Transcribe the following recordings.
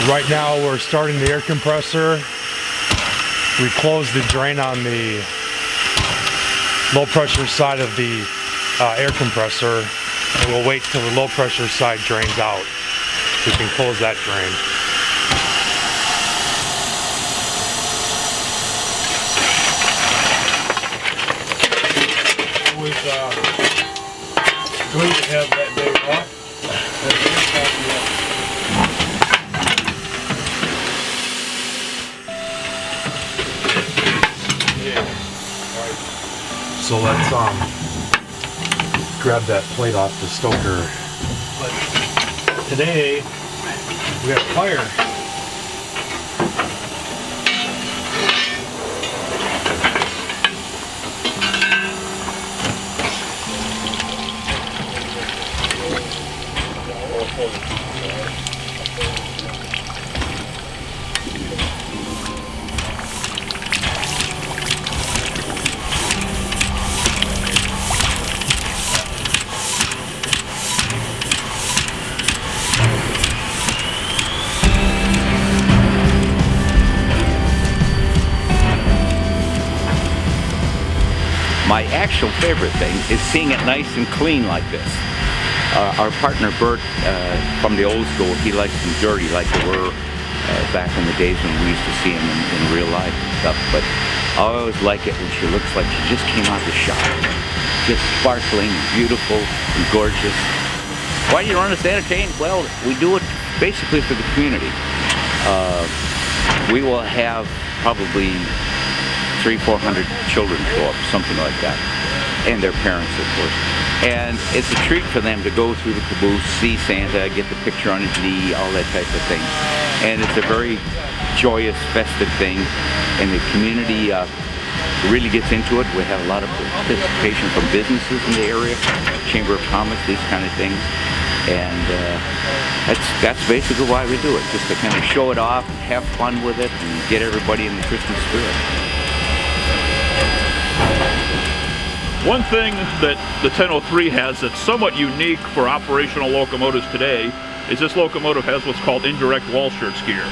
Right now we're starting the air compressor. We closed the drain on the low pressure side of the air compressor, and we'll wait till the low pressure side drains out. We can close that drain. Always going to have that day off. So let's grab that plate off the stoker. But today we have fire. My actual favorite thing is seeing it nice and clean like this. Our partner Bert, from the old school, he likes them dirty like they were back in the days when we used to see them in real life and stuff. But I always like it when she looks like she just came out of the shop. Just sparkling, beautiful, and gorgeous. Why do you run us to entertain? Well, we do it basically for the community. We will have probably 300-400 children show up, something like that, and their parents, of course. And it's a treat for them to go through the caboose, see Santa, get the picture on his knee, all that type of thing. And it's a very joyous, festive thing, and the community really gets into it. We have a lot of participation from businesses in the area, Chamber of Commerce, these kind of things. And that's basically why we do it, just to kind of show it off, and have fun with it, and get everybody in the Christmas spirit. One thing that the 1003 has that's somewhat unique for operational locomotives today is this locomotive has what's called indirect wall shirts gear.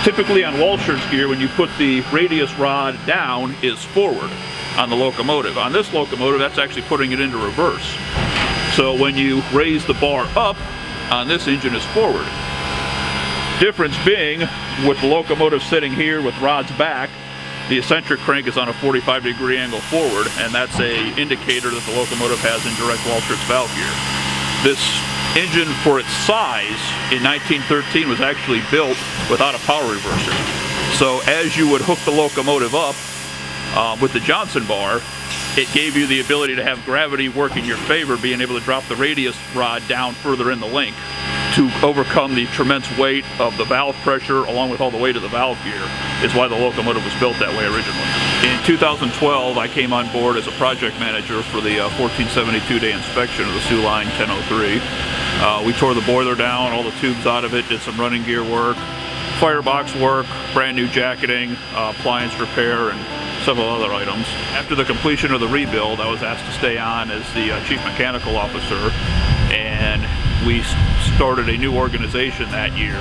Typically on wall shirts gear, when you put the radius rod down, is forward on the locomotive. On this locomotive, that's actually putting it into reverse. So when you raise the bar up on this engine, is forward. Difference being, with the locomotive sitting here with rods back, the eccentric crank is on a 45-degree angle forward, and that's an indicator that the locomotive has indirect wall shirts valve gear. This engine, for its size, in 1913 was actually built without a power reverser. So as you would hook the locomotive up with the Johnson bar, it gave you the ability to have gravity work in your favor, being able to drop the radius rod down further in the link to overcome the tremendous weight of the valve pressure along with all the weight of the valve gear, is why the locomotive was built that way originally. In 2012, I came on board as a project manager for the 1472-day inspection of the SOO Line 1003. We tore the boiler down, all the tubes out of it, did some running gear work, firebox work, brand new jacketing, appliance repair, and several other items. After the completion of the rebuild, I was asked to stay on as the chief mechanical officer, and we started a new organization that year.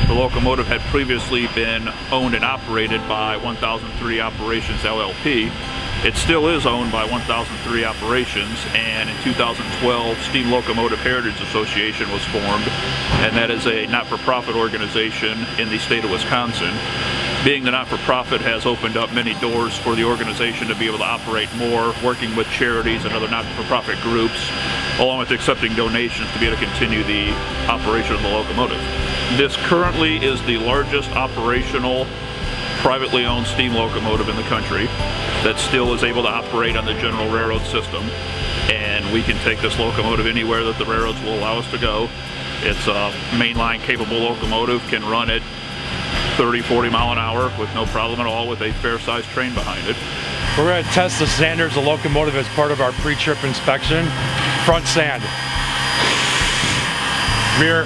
The locomotive had previously been owned and operated by 1003 Operations LLP. It still is owned by 1003 Operations, and in 2012 Steam Locomotive Heritage Association was formed, and that is a not-for-profit organization in the state of Wisconsin. Being the not-for-profit has opened up many doors for the organization to be able to operate more, working with charities and other not-for-profit groups, along with accepting donations to be able to continue the operation of the locomotive. This currently is the largest operational privately owned steam locomotive in the country that still is able to operate on the general railroad system, and we can take this locomotive anywhere that the railroads will allow us to go. It's a mainline capable locomotive, can run at 30-40 mile an hour with no problem at all, with a fair-sized train behind it. We're going to test the standards of the locomotive as part of our pre-trip inspection. Front stand. Rear.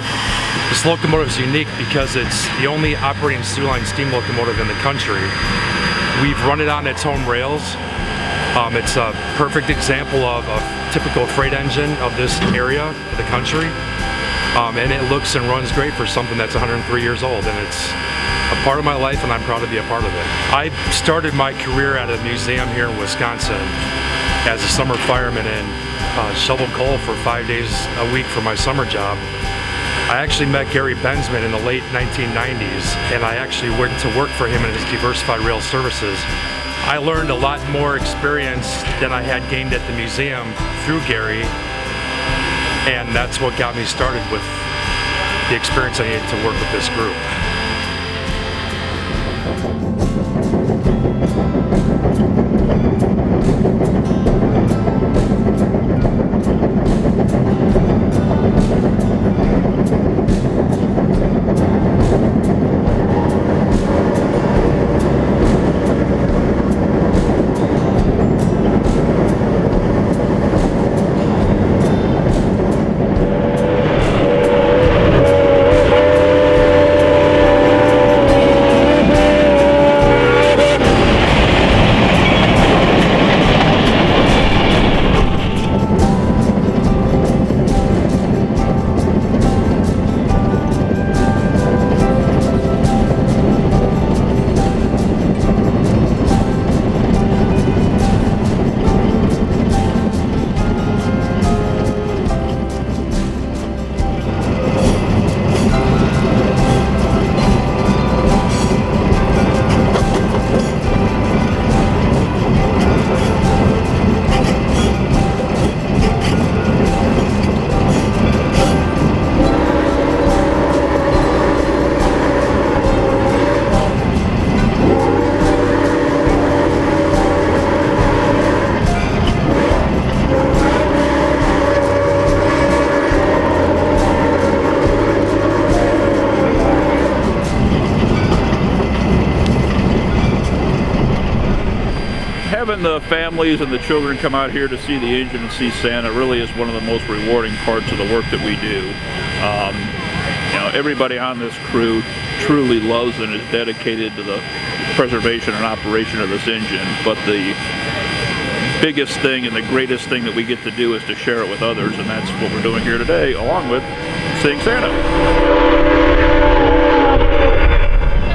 This locomotive is unique because it's the only operating SOO Line steam locomotive in the country. We've run it on its own rails. It's a perfect example of a typical freight engine of this area of the country. and it looks and runs great for something that's 103 years old, and it's a part of my life, and I'm proud to be a part of it. I started my career at a museum here in Wisconsin as a summer fireman and shoveled coal for 5 days a week for my summer job. I actually met Gary Bensman in the late 1990s, and I actually went to work for him in his diversified rail services. I learned a lot more experience than I had gained at the museum through Gary, and that's what got me started with the experience I needed to work with this group. Having the families and the children come out here to see the engine and see Santa really is one of the most rewarding parts of the work that we do. You know, everybody on this crew truly loves and is dedicated to the preservation and operation of this engine, but the biggest thing and the greatest thing that we get to do is to share it with others, and that's what we're doing here today, along with seeing Santa.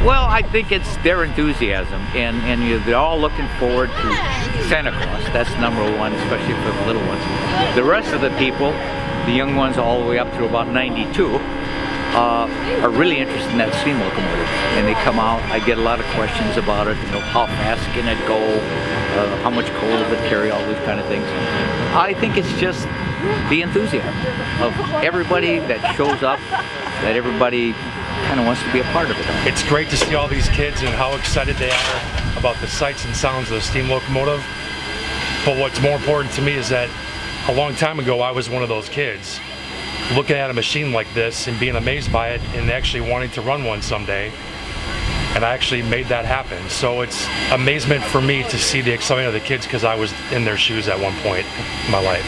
Well, I think it's their enthusiasm, and they're all looking forward to Santa Claus. That's number one, especially for the little ones. The rest of the people, the young ones all the way up to about 92, are really interested in that steam locomotive. And they come out, I get a lot of questions about it, you know, how fast can it go, how much coal does it carry, all those kind of things. I think it's just the enthusiasm of everybody that shows up, that everybody kind of wants to be a part of it. It's great to see all these kids and how excited they are about the sights and sounds of the steam locomotive. But what's more important to me is that a long time ago I was one of those kids looking at a machine like this and being amazed by it and actually wanting to run one someday. And I actually made that happen. So it's amazement for me to see the excitement of the kids because I was in their shoes at one point in my life.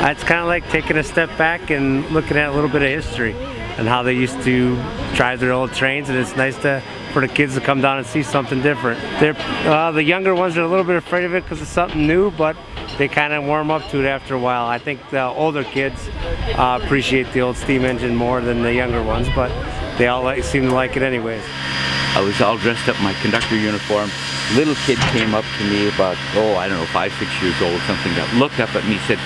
It's kind of like taking a step back and looking at a little bit of history and how they used to drive their old trains, and it's nice for the kids to come down and see something different. The younger ones are a little bit afraid of it because it's something new, but they kind of warm up to it after a while. I think the older kids appreciate the old steam engine more than the younger ones, but they all seem to like it anyways. I was all dressed up in my conductor uniform. Little kid came up to me about, I don't know, 5, 6 years old, something, that looked up at me and said,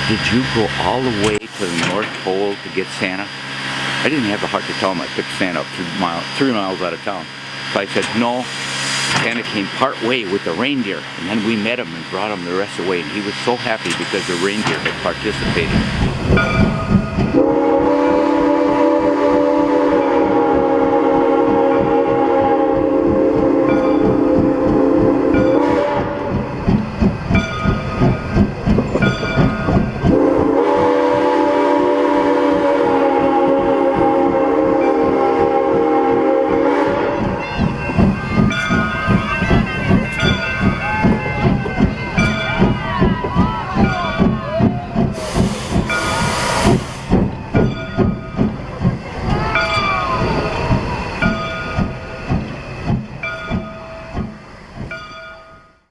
did you go all the way to the North Pole to get Santa? I didn't have the heart to tell him I picked Santa up 3 miles out of town. So I said, no, Santa came part way with the reindeer, and then we met him and brought him the rest of the way, and he was so happy because the reindeer had participated.